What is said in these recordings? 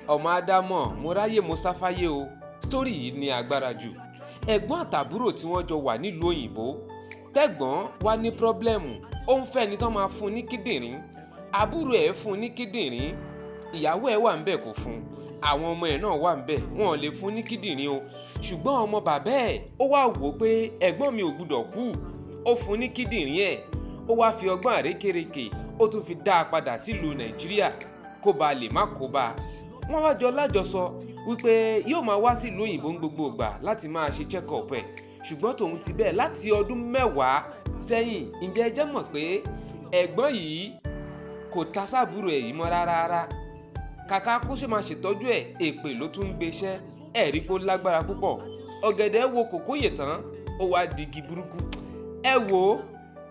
ọmọ ádámọ̀ mo ráyè mo sáfáyé o. Sítórì yìí ní agbára jù. Ẹ̀gbọ́n àtàbúrò tí wọ́n jọ wà nílùú òyìnbó. Tẹ̀gbọ́n wá ní pírọ́blẹ́mù, ó ń fẹ́ ni tó máa fún ní kíndìnrín. Àbúrò ẹ̀ fún ní kíndìnrín, ìyàwó ẹ̀ wà ńbẹ̀ kò fún. Àwọn ọmọ ẹ̀ náà wà ńbẹ̀, wọn ò lè fún ní kíndìnrín o. Ṣùgbọ́n ọmọ bàbá ẹ̀ ó wá wò ó pé ẹ̀gbọ́n mi ò gbúdọ̀ kú. Ó fún ní kíndìnrín ẹ̀, ó wá fi ọgbọ́n àrékérekè ó tún fi dá a padà sílùú Nàìjíríà kó ba lè má kó bá. Wọ́n wá jọ lájọsọ wípé yóò máa wá sílùú òyìnbó ń gbogbo ìgbà láti máa ṣe check up ẹ̀. Ṣùgbọ́n tòun ti bẹ́ẹ̀ láti ọdún 10 sẹ́yìn. Ǹjẹ́ ẹ jẹ́ mọ̀ pé ẹ̀gbọ́n yìí kò ta sábúrò ẹ̀ yìí mọ́ rárá. Kàkà kó ṣe máa ṣètọ́jú ẹ̀, èpè ló tún ń gbéṣẹ́. Ẹ̀rí pé ó lágbára púpọ̀. Ọ̀gẹ̀dẹ̀ wo kòkóyè tán, ó wá digi burúkú. Ẹ wò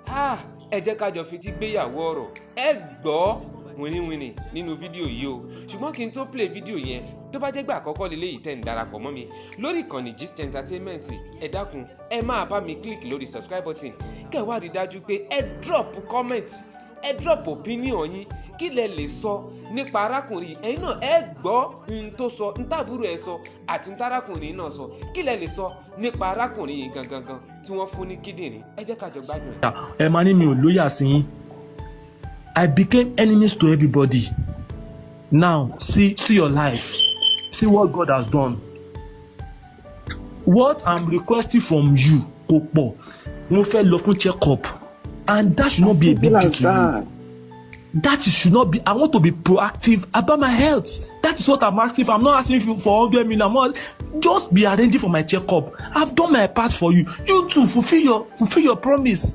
ó, ẹ jẹ́ ká jọ fetí gbéyàwó ọ̀rọ̀. Ẹ gbọ́ wìnrìnwìnrìn nínú fídíò yìí o. Ṣùgbọ́n kí n tó play fídíò yẹn, tó bá jẹ́ gbà àkọ́kọ́ lélẹ́yìí tẹ́ ń darapọ̀ mọ́ mi lórí ìkànnì Gist Entertainment, ẹ dákun ẹ máa bá mi click lórí subscribe button kẹ́ wá rí dájú pé ẹ drop comment, ẹ drop opinion yín kí lẹ lè sọ nípa arákùnrin. Ẹ̀yin náà ẹ gbọ́ n tó sọ, n tàbúrò ẹ sọ àti n tárákùnrin náà sọ. Kí lẹ lè sọ nípa arákùnrin yìí gangan tí wọ́n fún ní kíndìnrín. Ẹ jẹ́ ká jọ gbádùn ẹ̀. Ẹ máa ní mi ò lóyà sí yín. I became enemies to everybody. Now, see your life. See what God has done. What I'm requesting from you, Kpai, mo fẹ́ lọ fún check up, and that should not be a big deal to you. That should not be. I want to be proactive about my health. That is what I'm asking for. I'm not asking you for 100 million. Just be arranging for my check up. I've done my part for you. You too, fulfill your promise.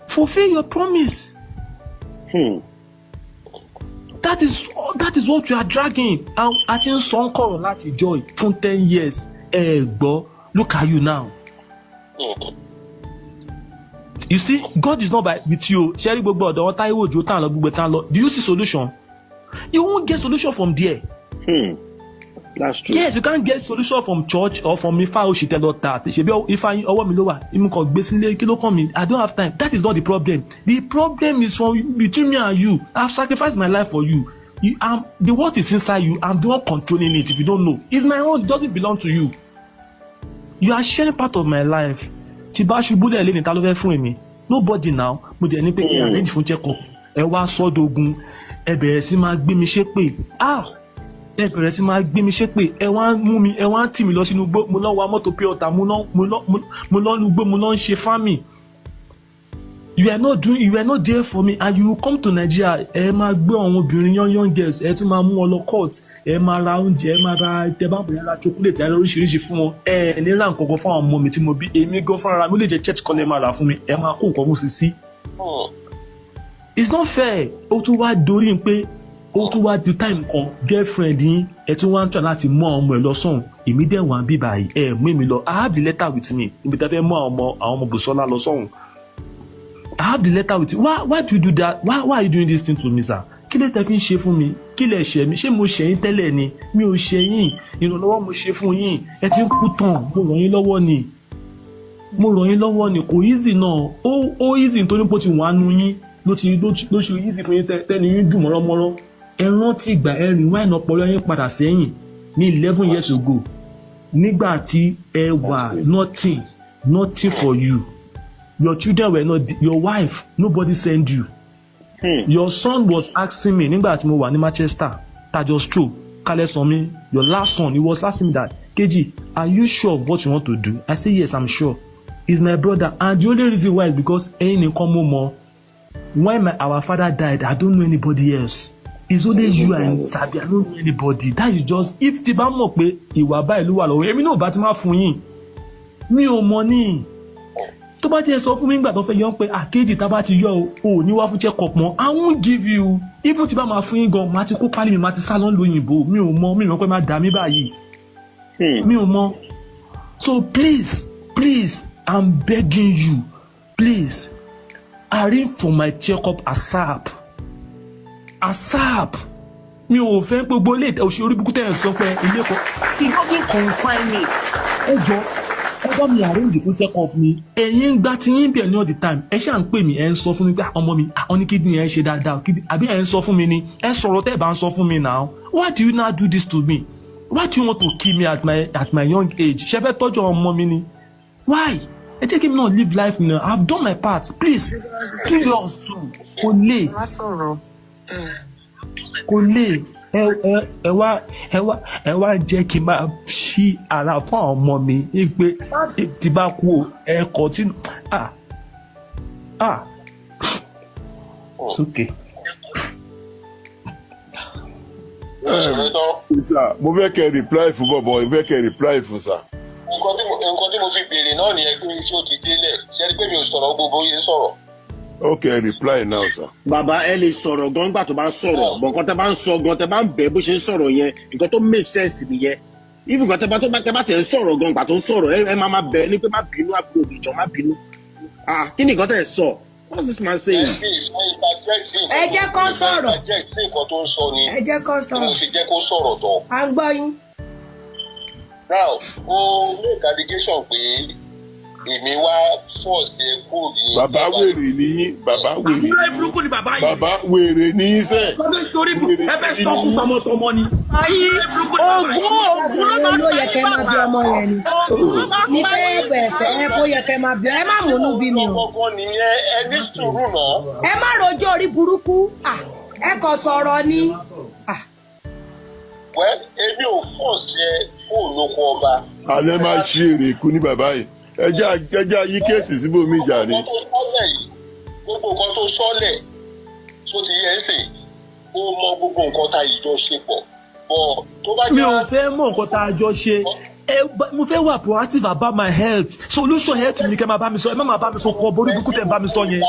Fulfill your promise. That is what you are dragging. I think some call láti joy for 10 years. Look at you now. You see, God is not with you. Sherry gbogbo ọ̀dọ̀ wọn Táíwò Òjó tán lọ gbogbo tán lọ. Do you see solution? You won't get solution from there. That's true. Yes, you can't get solution from church or from Ifa Oshitelota. Ṣebí Ifa ọwọ́ mi ló wà. Imu kan gbé sílé kí ló kàn mí. I don't have time. That is not the problem. The problem is between me and you. I've sacrificed my life for you. The what is inside you, I'm the one controlling it. If you don't know, it's my own. It doesn't belong to you. You are sharing part of my life. Tí bá ṣubú lẹ̀ lẹ́ni ta ló fẹ́ fún èmi. Nobody now. Mo dẹ̀ ní pé kí arrange fún check up. Ẹ wá sọ́dọ̀gún. Ẹ bẹ̀rẹ̀ sí máa gbé mi ṣépè. Ẹ bẹ̀rẹ̀ sí máa gbé mi ṣépè. Ẹ wá mú mi, ẹ wá tì mí lọ sínú igbó. Mo lọ wa mọ́tò pure water. Mo lọ nu igbó. Mo lọ ń ṣe farming. You are not there for me, and you come to Nigeria. Ẹ máa gbé àwọn obìnrin young girls. Ẹ tún máa mú wọn lọ court. Ẹ máa ra oúnjẹ. Ẹ máa ra tẹ́bàbìnrin ra chocolate. Ẹ lọ oríṣiríṣi fún wọn. Ẹ ní ra nǹkan kan fún àwọn ọmọ mi tí mo bí. Èmi gan fúnra mi lè jẹ church kan lè máa rà fún mi. Ẹ máa kó nǹkan mú sí. It's not fair. Ó tún wá dorí pé ó tún wá di time kan girlfriend yín. Ẹ tún wá ń try láti mú àwọn ọmọ ẹ lọ sọ́hùn. Èmi dẹ̀ wà ń bí báyìí. Ẹ mú èmi lọ. I have the letter with me. Ibi tẹ́ fẹ́ mú àwọn ọmọ Bùsọ́lá lọ sọ́hùn. I have the letter with you. Why do you do that? Why are you doing this thing to me, sir? Kí lẹ tẹ́ fi ń ṣe fún mi? Kí lẹ ṣe mí? Ṣé mo ṣe yín tẹ́lẹ̀ ni? Mi ò ṣe yín. Ìrànlọ́wọ́ mo ṣe fún yín. Ẹ ti ń kú tán. Mo ràn yín lọ́wọ́ ni. Kò easy náà. Ó easy nítorí pé ó ti wà nù yín. Ló ṣe easy fún yín tẹ́ni yín dùn mọ́rọ́mọ́rọ́. Ẹ rántí ìgbà ẹ rewind ọpọlọ yín padà sẹ́yìn ní 11 years ago. Nígbà tí ẹ wà nothing for you. Your children were not, your wife, nobody sent you. Your son was asking me, nígbà tí mo wà ní Manchester, Tajo Stroh, Kale Somi, your last son, he was asking me that, Keji, are you sure of what you want to do? I say, yes, I'm sure. He's my brother, and the only reason why is because when our father died, I don't know anybody else. It's only you and Sabi, I don't know anybody. That is just, if tí bá mọ̀ pé ìwà báyìí ló wà lọ́wọ́, èmi náà bá ti máa fún yín. Mi ò mọ̀ ní. Tó bá jẹ́ sọ fún mi nígbà tó fẹ́ yọ pé Keji tá bá ti yọ o ní wá fún check up mọ́. I won't give you. Even tí bá máa fún yín gan, máa ti kó pálí mi, máa ti sá lọ lóyìnbó. Mi ò mọ̀ pé máa dà mí báyìí. Mi ò mọ̀. So please, I'm begging you, please, arrange for my check up ASAP. Mi ò fẹ́ pé gbogbo ilé òṣèré orí búkú tẹ̀yẹ̀ sọ pé ilé kan. It doesn't confine me. Ọjọ́ mi arrange fún check up mi. Ẹ̀yin gba ti yín bẹ̀ ní all the time. Ẹ ṣáà ń pè mí, ẹ ń sọ fún mi pé ọmọ mi, àwọn ní kidney ẹ ń ṣe dáadáa. Àbí ẹ ń sọ fún mi ni, ẹ sọ̀rọ̀ tẹ́ ẹ bá ń sọ fún mi now. Why do you now do this to me? Why do you want to kill me at my young age? Ṣé fẹ́ tọ́jú ọmọ mi ni? Why? Ẹ jẹ́ kí mi náà live life now. I have done my part. Please, do yours too. Kò lè. Kò lè. Ẹ wá jẹ́ kí n máa ṣí ara fún àwọn ọmọ mi pé tí bá kú o ẹ continue. It's okay. Mo fẹ́ kẹ́ reply fún bọ̀bọ̀, mo fẹ́ kẹ́ reply fún sà. Nǹkan tí mo fi béèrè náà nìyẹn pé ṣé o ti délẹ̀ ṣé ẹ rí pé mi ò sọ̀rọ̀ gbogbo yẹn sọ̀rọ̀. Okay, reply now sir. Bàbá ẹ lè sọ̀rọ̀ gan gbà tó bá ń sọ̀rọ̀ bọ̀ nǹkan tẹ́ bá ń sọ gan tẹ́ bá ń bẹ̀ bó ṣe ń sọ̀rọ̀ yẹn nǹkan tó make sense nìyẹn. Even nǹkan tẹ́ bá tẹ̀ ń sọ̀rọ̀ gan gbà tó ń sọ̀rọ̀ ẹ máa bẹ̀ ní pé má bínú àbúrò ìjọ má bínú. Kí ni nǹkan tẹ́ sọ? What's this man saying? Ẹ jẹ́ kó sọ̀rọ̀. Ẹ jẹ́ kó sọ̀rọ̀. Mo sì jẹ́ kó sọ̀rọ̀ tán. À ń gbọ́ yín. Now, o make allegation pé èmi wá force ẹ kúrò ní. Bàbá wèrè ní yín, bàbá wèrè ní yín. Bàbá wèrè ní yín sẹ́. Ẹ fẹ́ sọ́kù tọmọtọmọ ni. Ayé ogun ló máa ń yẹ kẹ́ máa bí ọmọ yẹn ni. Ní fẹ́ bẹ̀ẹ̀fẹ̀ ẹ kó yẹ kẹ́ máa bí ẹ má múnú bí mi o. Ọkọ nìyẹn ẹ ní sùúrù náà. Ẹ má rojọ́ orí burúkú. Ẹ kò sọ̀rọ̀ ni. Wẹ́ èmi ò force ẹ kó lóko ọba. Alẹ́ máa ṣe èrè ikú ní bàbá yìí. Ẹja yí kéèsì síbòmí ìjà ni. Gbogbo nǹkan tó sọ́lẹ̀ tó ti yẹ ẹ́ sè ó mọ gbogbo nǹkan tá ìjọ ṣe pọ̀. Mi ò fẹ́ mọ̀ nǹkan tá a jọ ṣe. Mo fẹ́ wà proactive about my health. Solution health mi kẹ́ máa bá mi sọ. Ẹ má máa bá mi sọ kọ́ borí burúkú tẹ̀ ń bá mi sọ yẹn.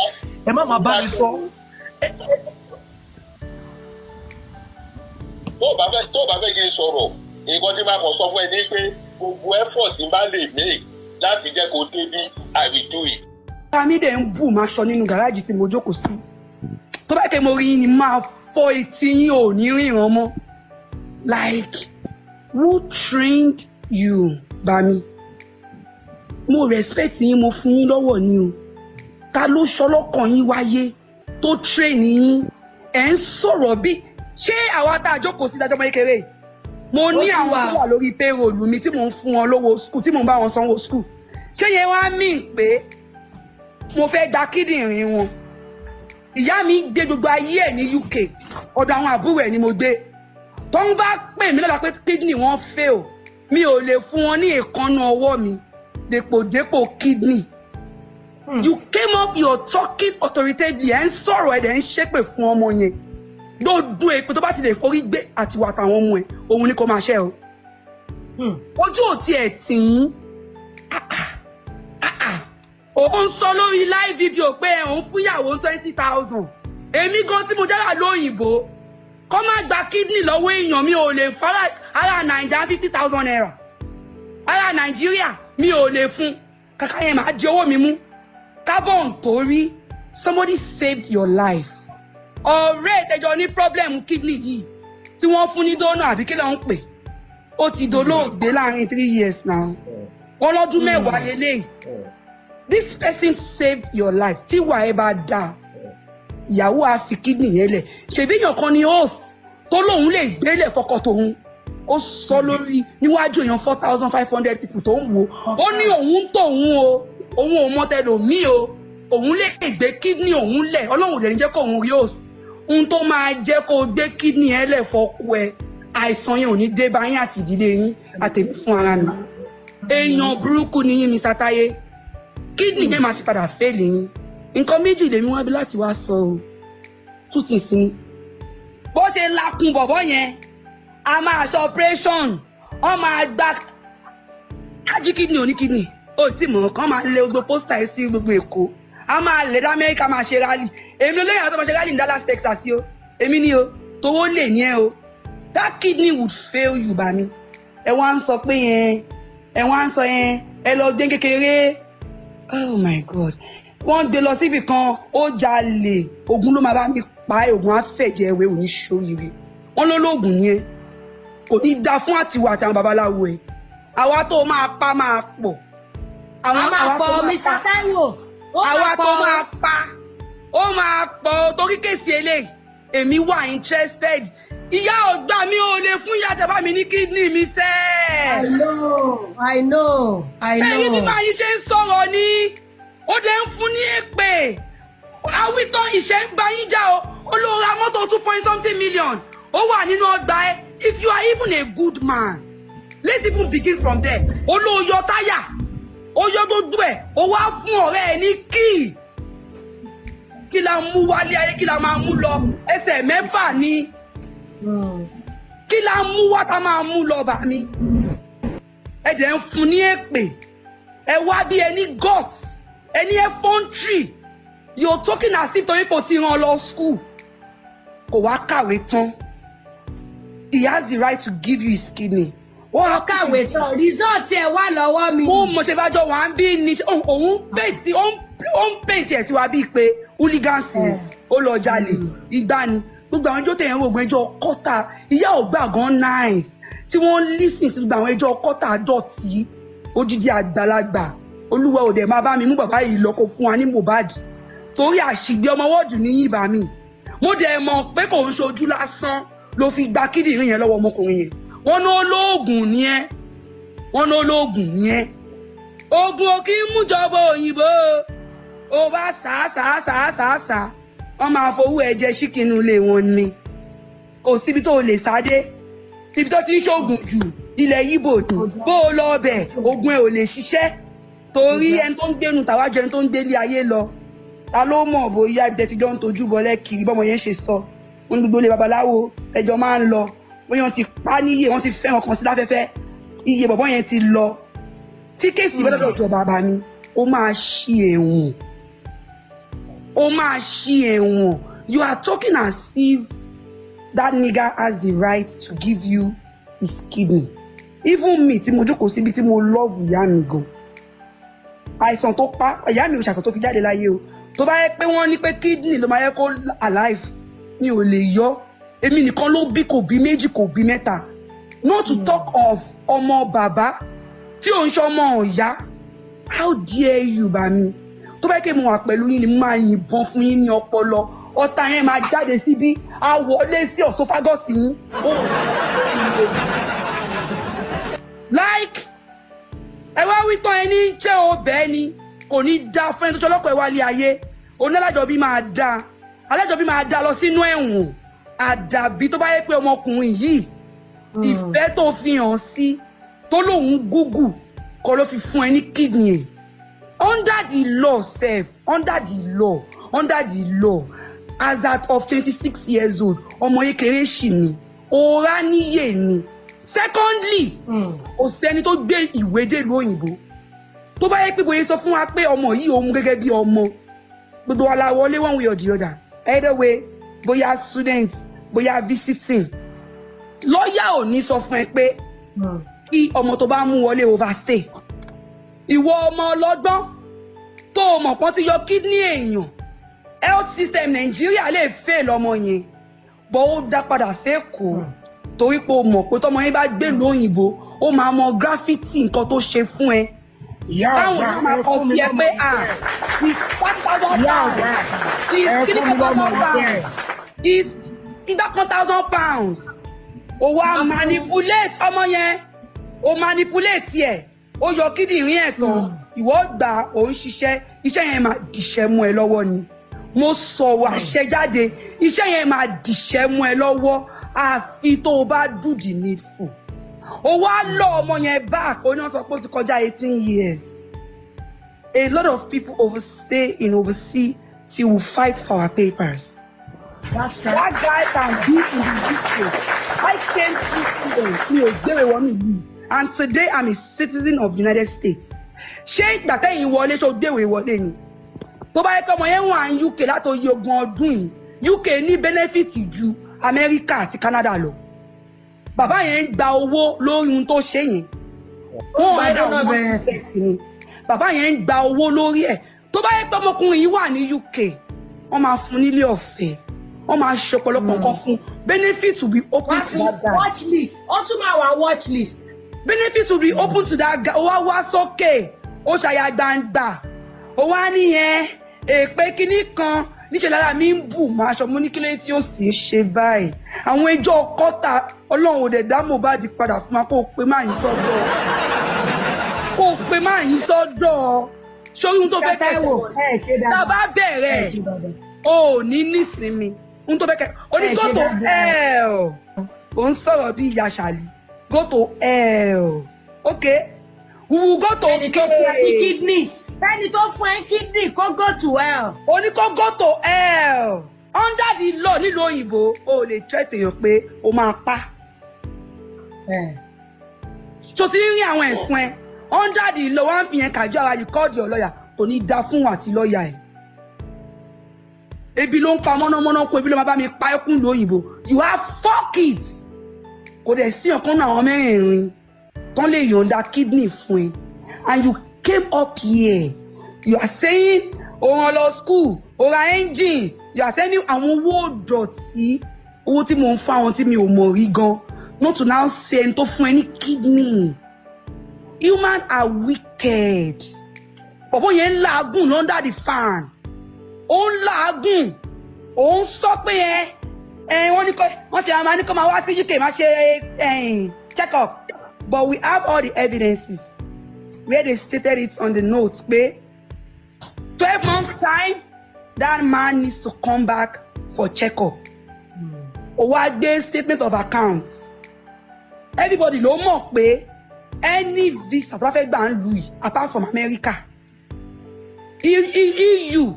Ẹ má máa bá mi sọ. Tó bá fẹ́ kí n sọ̀rọ̀ nǹkan tí máa kàn sọ fún ẹ ní pé gbogbo effort tí n bá lè make láti jẹ́ kó débí I will do it. Tamide ń bù máa ṣọ nínú gàrájì tí mo jókòó sí. Tó bá kẹ́ mo rí yín ni máa fọ́ etí yín ò ní ríran mọ́. Like, who trained you, Bami? Mo respect yín, mo fún yín lọ́wọ́ ni o. Ta ló ṣọlọ́kàn yín wáyé tó train yín? Ẹ ń sọ̀rọ̀ bí ṣé àwa tá a jókòó sí dájọ́ mọ́ kékeré? Mo ní àwọn tó wà lórí payroll mi tí mò ń fún wọn lówó school tí mò ń bá wọn sanwó school. Ṣé yẹn wá mean pé mo fẹ́ gba kíndìnrín wọn? Ìyá mi gbé gbogbo ayé ẹ̀ ní UK, ọ̀dọ̀ àwọn àbúrò ẹ̀ ni mo gbé. Tó ń bá pè mí lọ́la pé kidney wọn fail, mi ò lè fún wọn ní èékánná ọwọ́ mi dépò kidney. You came up, you're talking authoritatively, ẹ̀ ń sọ̀rọ̀ ẹ̀ ń ṣépè fún ọmọ yẹn. Gbogbo èpè tó bá ti lè forí gbé àti wà táwọn ọmọ ẹ̀ òun ni kò máa ṣe o. Ojú ò tiẹ̀ tì í. Òun sọ lórí live video pé òun fúnyàwó 20,000. Èmi gan tí mo jára lóyìnbó kọ́ máa gba kidney lọ́wọ́ èèyàn mi ò lè fara ara Nàìjíríà 50,000 naira. Ara Nàìjíríà mi ò lè fún. Kàkà yẹn máa di owó mi mú. Carbon torí somebody saved your life. Ọ̀rẹ́ ìtẹ́jọ́ ní problem kidney yìí tí wọ́n fún ní donor àbí kí ló ń pè. Ó ti dolóògbé láàrin 3 years now. Wọ́n lọ́dún mẹ́wàá lélẹ́yìí. This person saved your life. Tí wà ẹ bá dáa, ìyàwó á fi kidney yẹn lẹ̀. Ṣèbí èèyàn kan ni host tó lóun lè gbélé fọkọ tòun. Ó sọ lórí níwájú èèyàn 4,500 people tó ń wò. Ó ní òun tóun o, òun ò mọ tẹlòmíì o, òun lè gbé kidney òun lẹ̀. Ọlọ́run ò dẹ̀ ní jẹ́ kó òun rí host. Ohun tó máa jẹ́ kó gbé kidney ẹ lẹ̀ fọkọ ẹ. Àìsàn yẹn ò ní dé bá yín àti ìdílé yín àtẹ̀mí fún ara mi. Èèyàn burúkú ni yín Mr. Táyé. Kidney yẹn máa ṣe padà fail yín. Nǹkan méjì lèmi wá bí láti wá sọ o. Two things ni. Bó ṣe lakun bọ̀bọ̀ yẹn, a máa ṣe operation, wọ́n máa gba ají kidney òní kidney. Ó ti mọ̀ kán máa lé gbogbo pósítà sí gbogbo Èkó. A máa lè dá Amẹ́ríkà máa ṣe rally. Èmi olóyè àwọn tó máa ṣe rally ní Dallas, Texas o. Èmi ni o. Tówó lè ní ẹ o. That kidney would fail you Bami. Ẹ wá ń sọ pé yẹn, ẹ wá ń sọ yẹn, ẹ lọ gbé kékeré. Oh my God. Wọ́n gbé lọ síbì kan, ó jalè. Ògùn ló máa bá mi pa ògùn afẹ́jẹ̀ ẹ̀wẹ̀ òní ṣoríire. Wọ́n ló lóògùn yẹn. Kò ní dá fún àtiwà àti àwọn babaláwo ẹ̀. Àwa tó máa pa máa pọ̀. Àwa pọ̀ Mr. Taiwo. Àwa tó máa pa. Ó máa pọ̀ torí kéèsì eléyìí. Èmi wà interested. Ìyá ọ̀gbà mi ò lè fún ìyá tẹ̀bá mi ní kidney mi sẹ́. I know. Ẹ̀yin bí máa yí ṣe ń sọ̀rọ̀ ni. Ó dé ń fún ní èpè. Àwítọ́ ìṣẹ́ ń bá yín já o. Olóra mọ́tò 2.something million. Ó wà nínú ọgbà ẹ. If you are even a good man, let's even begin from there. Olóyọ táyà. Ó yọ gbogbo ẹ̀. Ó wá fún ọ̀rẹ́ ẹ ní kíì. Kí la mú wálé ayé, kí la máa mú lọ? Ẹsẹ̀ mẹ́fà ni. Kí la mú wá tá máa mú lọ bà mí? Ẹ jẹ́ ń fún ní èpè. Ẹ wá bí ẹni guts. Ẹni effrontery. You're talking as if torí kò ti rán lọ school. Kò wá kàwé tán. He has the right to give you his kidney. Ó kàwé tán. Result ẹ wà lọ́wọ́ mi. Ó mọ̀ ṣe bá jọ wà ń bí ní òun pèntì ẹ̀ sí wa bíi pé hooligans ni ó lọ jalè ìgbà ni gbogbo àwọn ẹjọ́ tẹ̀yẹ̀ rògbòn ẹjọ́ kọ́tà ìyá ọ̀gbà gan nice tí wọ́n lísìn sí gbogbo àwọn ẹjọ́ kọ́tà dọ̀tí odidi àgbàlagbà olúwa òde máa bá mi mú bàbá yìí lọ kó fún wa ní Mohbad torí àṣìgbé ọmọ wọ́ọ̀dù ní yìnbá mi mo dẹ̀ mọ̀ pé kò ń ṣojú lásán ló fi gba kíndìnrín yẹn lọ́wọ́ ọmọkùnrin yẹn wọ́n ní olóògùn ni ẹ́ oògùn ò kí ń mújọba òyìnbó ó bá sá wọ́n máa fowó ẹ̀jẹ̀ ṣíkìnnú ilé wọn ni kò síbi tó lè sáde síbi tó ti ń ṣoògùn jù ilẹ̀ yíbò ni bó o lọ ọbẹ̀ oògùn ẹ̀ ò lè ṣiṣẹ́ torí ẹni tó ń gbénu tàwájú ẹni tó ń gbélé ayé lọ ta ló mọ̀ bóyá ibi tẹ́ ti jọ ń tojú bọlẹ̀ kiri bọ́mọ yẹn ṣe sọ wọn ní gbogbo ilé babaláwo ẹjọ́ máa ń lọ bóyá wọ́n ti pa níyè wọ́n ti fẹ́ ọkàn sí láfẹ́fẹ́ iye bọ̀bọ́ yẹn ti lọ tí kéèsì bá lọ́dọ̀ ìjọba bá ní ó máa ṣí ẹ̀wọ̀n you are talking as if that nigger has the right to give you his kidney even me tí mo jókòó síbi tí mo love ìyá mi gan àìsàn tó pa ìyá mi ò ṣàìsàn tó fi jáde láyé o tó bá yẹ pé wọ́n ní pé kidney ló máa yẹ kó alive mi ò lè yọ èmi nìkan ló bí kò bí méjì kò bí mẹ́ta not to talk of ọmọ bàbá tí ò ń ṣe ọmọ ọ̀yá how dare you bá mi tó bá yẹ kí mo wà pẹ̀lú yín ni mo máa yìnbọn fún yín ní ọpọlọ ọ̀tá yẹn máa jáde síbí á wọlé sí ọ̀sọ́fágọ́sì yín. like ẹ wá wí tán ẹni ṣé o bẹ́ẹ̀ ni kò ní dá fún ẹni tó ṣọlọ́pọ̀ ẹ wálé ayé onílájọbí máa dá alájọbí máa dá lọ sínú ẹ̀wọ̀n àdàbí tó bá yẹ pé ọmọkùnrin yìí ìfẹ́ tó fi hàn sí tó lóun gúgù kọ́ ló fi fún ẹ ní kidney under the law as at of 26 years old ọmọ kékeré ṣì ni ọ̀rá níyè ni secondly kò sẹ́ni tó gbé ìwé dèlú òyìnbó tó bá yẹ pé bóyá sọ fún wa pé ọmọ yìí òun gẹ́gẹ́ bí ọmọ gbogbo wa la wọlé one way or the other either way bóyá student bóyá visiting lọ́yà ò ní sọ fún ẹ pé kí ọmọ tó bá mú wọlé overstay ìwọ ọmọ ọlọ́gbọ́n tó o mọ̀ pọ́n ti yọ kidney èèyàn health system Nàìjíríà lè fail ọmọ yẹn bọ́ ó dá padà sẹ́kọ̀ọ́ torí pé o mọ̀ pé tọmọ yẹn bá gbé lóyìnbó ó máa mọ graffiti nǹkan tó ṣe fún ẹ táwọn náà máa kọ sí ẹ pé is £1,000 o wá manipulate ọmọ yẹn o manipulate ẹ o yọ kíndìnrín ẹ̀ tán ìwọ gbà ò ń ṣiṣẹ́ iṣẹ́ yẹn máa dìṣẹ́ mú ẹ lọ́wọ́ ni mo sọ̀rọ̀ àṣẹ jáde iṣẹ́ yẹn máa dìṣẹ́ mú ẹ lọ́wọ́ àfi tó o bá dùdì ní fún o wá lọ ọmọ yẹn back o ní wọ́n sọ pé ó ti kọjá 18 years a lot of people overstay in overseas till we fight for our papers. That's right. That guy can be in the UK. I came to students and today I'm a citizen of the United States. Ṣé ìgbà tẹ́yìn wọlé tó gbéwèé wọlé ni? Tó bá yẹ kí ọmọ yẹn wà ní UK láti oyè ogún ọdún yìí, UK ní benefit ju America àti Canada lọ. Bàbá yẹn ń gba owó lórí ohun tó ṣe yẹn. Wọ́n ẹ̀dá wọn benefit ni. Bàbá yẹn ń gba owó lórí ẹ̀. Tó bá yẹ pé ọmọkùnrin yìí wà ní UK, wọ́n máa fún nílé ọ̀fẹ́. Wọ́n máa ṣe ọ̀pọ̀lọpọ̀ nǹkan fún. Benefit will be open to that guy. Watch list. Ó tún máa wà watch list. Benefit will be open to that guy. Ó wá sókè. ó ṣàyà gbangba ó wá nìyẹn èpè kínní kan níṣẹ́ lára mi ń bù máa aṣọ mú ní kílé tí ó sì ṣe báyìí àwọn ẹjọ́ kọ́tà ọlọ́run ò dẹ̀ dá Mohbad padà fún wa kó o pe máa yín sọ́dọ̀ sórí ohun tó fẹ́ kẹsẹ̀ tá a bá bẹ̀rẹ̀ o ò ní nísinmi ohun tó fẹ́ kẹsẹ̀ o ní go to hell o ń sọ̀rọ̀ bí ìyá ṣàlì go to hell okay we will go to kidney ẹni tó fún ẹ kidney kó go to hell. o ní kó go to hell under the law nílùú òyìnbó o lè threat èèyàn pé o máa pa. tó ti rí àwọn ẹ̀sùn ẹ under the law wọ́n fi yẹn kàjọ ara you call your lawyer kò ní da fún àti lọ́ọ̀yà ẹ̀. ebi ló ń pa mọ́nàmọ́ná kó ebi ló máa bá mi pa ẹkún ìlú òyìnbó you have 4 kids kò dẹ̀ sí ọ̀kan náà àwọn mẹ́rẹ̀ẹ̀rin tán lè yọ̀ǹda kidney fún ẹ and you came up here you are saying òun lọ school òun ra engine you are saying àwọn owó dọ̀tí owó tí mo ń fún àwọn tí mi ò mọ̀ rí gan not to now say ẹni tó fún ẹ ní kidney humans are wicked bọ̀bọ̀ yẹn ń làágùn under the fan ó ń làágùn ó ń sọ pé wọ́n ní kọ́ wọ́n ṣe àmà ní kọ́ máa wá sí UK máa ṣe check up but we have all the evidences where they stated it on the notes pé 12 months time that man needs to come back for check up ó wá gbé statement of accounts everybody ló mọ̀ pé any visa tó bá fẹ́ gbà ń lu yìí apart from America EU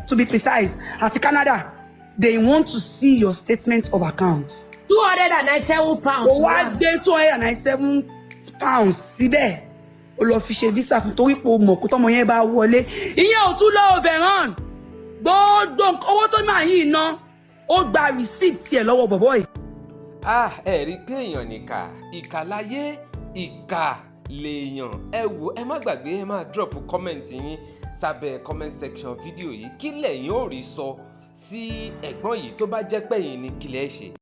to be precise àti Canada they want to see your statement of accounts. £297. ó wá gbé £297 síbẹ̀ ó lọ fi ṣe visa fún torí pé o mọ̀ kó tọmọ yẹn bá wọlé ìyẹn ò tún lọ overrun gbogbo owó tó máa yìí ná ó gba receipt tiẹ̀ lọ́wọ́ bọ̀bọ́ yìí. ẹ rí i pé èèyàn nìkà ìkà láyé ìkà lèèyàn. ẹ wò ẹ má gbàgbé ẹ má drop comment yín sábẹ́ comment section fídíò yìí kí lẹ̀yin ò rí sọ sí ẹ̀gbọ́n yìí tó bá jẹ́ pé ẹ̀yin ní kílẹ̀ ṣe.